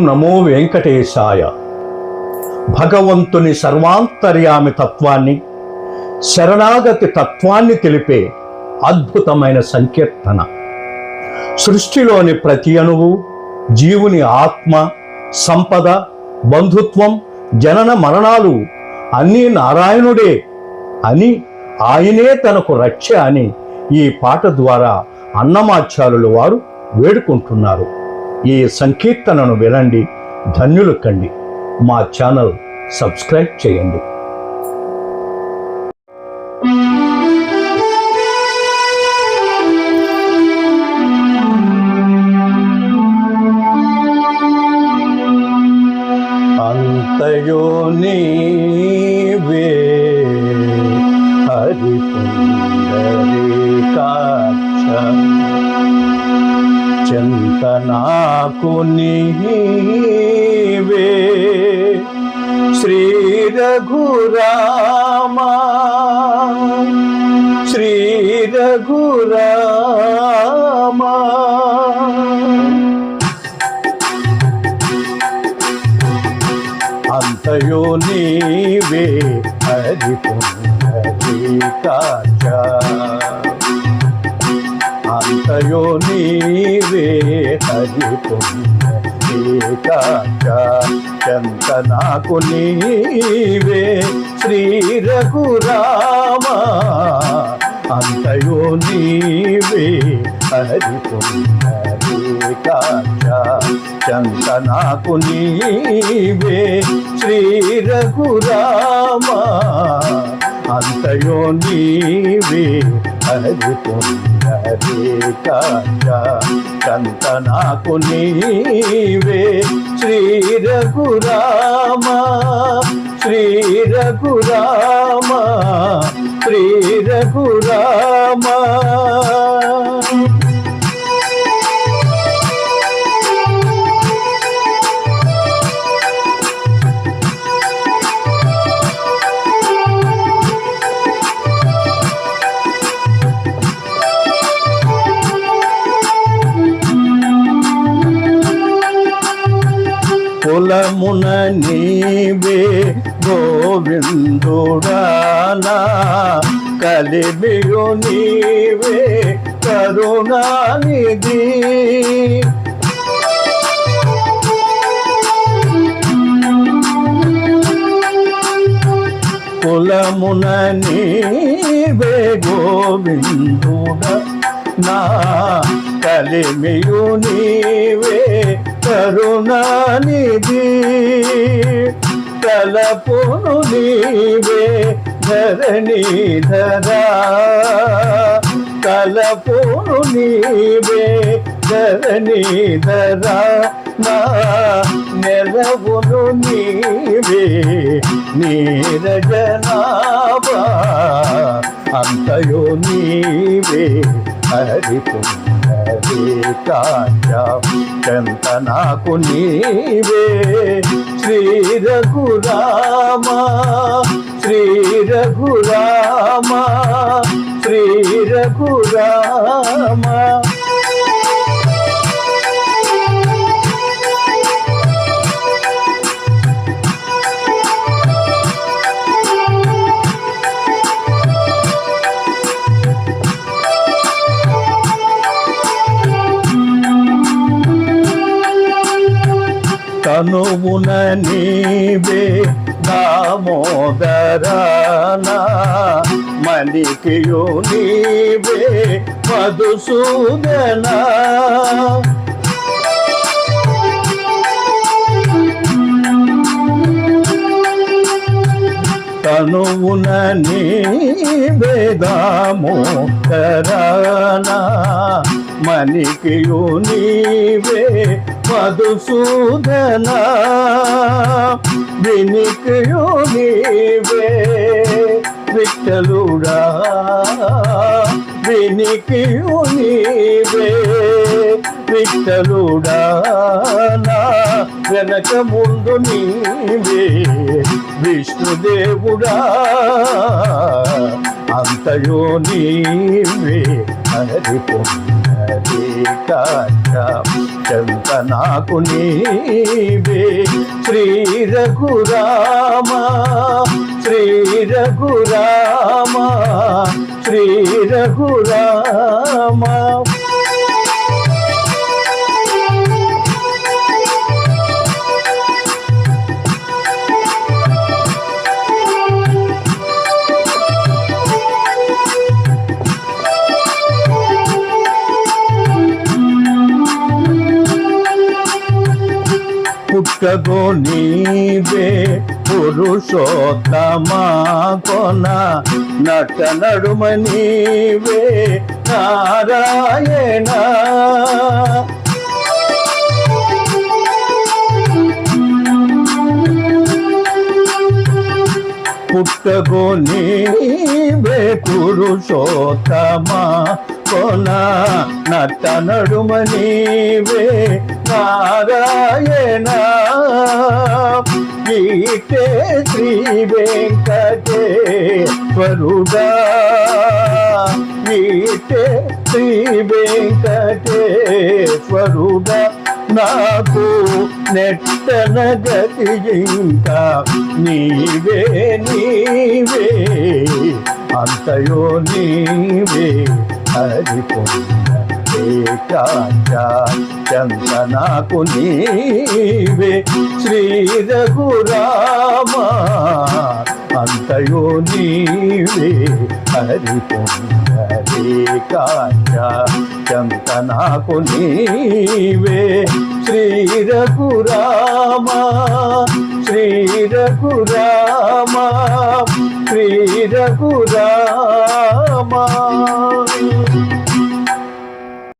నమో వెంకటేశాయ. భగవంతుని సర్వాంతర్యామి తత్వాన్ని, శరణాగతి తత్వాన్ని తెలిపే అద్భుతమైన సంకీర్తన. సృష్టిలోని ప్రతి అణువు, జీవుని ఆత్మ, సంపద, బంధుత్వం, జనన మరణాలు అన్నీ నారాయణుడే అని, ఆయనే తనకు రక్ష అని ఈ పాట ద్వారా అన్నమాచార్యులు వారు వేడుకుంటున్నారు. ఈ సంకీర్తనను వినండి, ధన్యులు కండి. మా ఛానల్ సబ్స్క్రైబ్ చేయండి. అంతయో నీవే హరి పుండరీకాక్ష, చింతనాకు నీవే శ్రీ రఘురామా, శ్రీ రఘురామా. అంతయో నీవే హరి పుండరీకాక్ష, అంతయో నీవే హరి పుండరీకాక్ష, చింతనాకు నీవే శ్రీ రఘురామా. అంతయో నీవే హరి పుండరీకాక్ష, చింతనాకు నీవే శ్రీ రఘురామా. అంతయో నీవే హరి పుండరీకాక్ష, చింతనాకు నీవే శ్రీ రఘురామా, శ్రీ రఘురామా, శ్రీ రఘురామా. కులమున నీవే గోవిందుడానా, కలిమియు నీవే కరుణానిధి. కులమున నీవే గోవిందుడా, కలిమియు నీవే కరుణానిధి. తలపును నీవే ధరణీధరా, తలపును నీవే ధరణీధరా. నా నెలవును నీవే నీరజనాభా. అంతయో నీవే హరి పుండరీకాక్ష, చింతనాకు నీవే శ్రీ రఘురామా, శ్రీ రఘురామా, శ్రీ రఘురామా. తనువున నీవే దామోదరానా, మణికియు నీవే మధుసూదనా. తనువున నీవే దామోదరానా, మణికియు నీవే మధుసూదనా. వినికియు నీవే విఠలుడా, వినికియు నీవే విఠలుడా. నా వెనక ముందు నీవే విష్ణుదేవుడా. అంతయో నీవే హరి పుండరీకాక్ష, చెంత నాకు నీవే శ్రీ రఘురామ శ్రీ రఘురామ శ్రీ రఘురామ పుట్టగో నీవే పురుషోత్తమా కొన నట నడుమ నీవే నారాయణ పుట్టగో నీవే పురుషోత్తమా కొన నట నడుమ నీవే నారాయణ ఈటే శ్రీ వెంకటేశ్వరుడా ఈటే శ్రీ వెంకటేశ్వరుడా నాకు నెట్టన గతి ఇంకా నీవే నీవే అంతయో నీవే హరిపుండ నాకు నీవే శ్రీ రఘురామ అంతయో నీవే హరిపుండ నాకు నీవే శ్రీ రఘురామ శ్రీ రఘురామ శ్రీ రఘురామ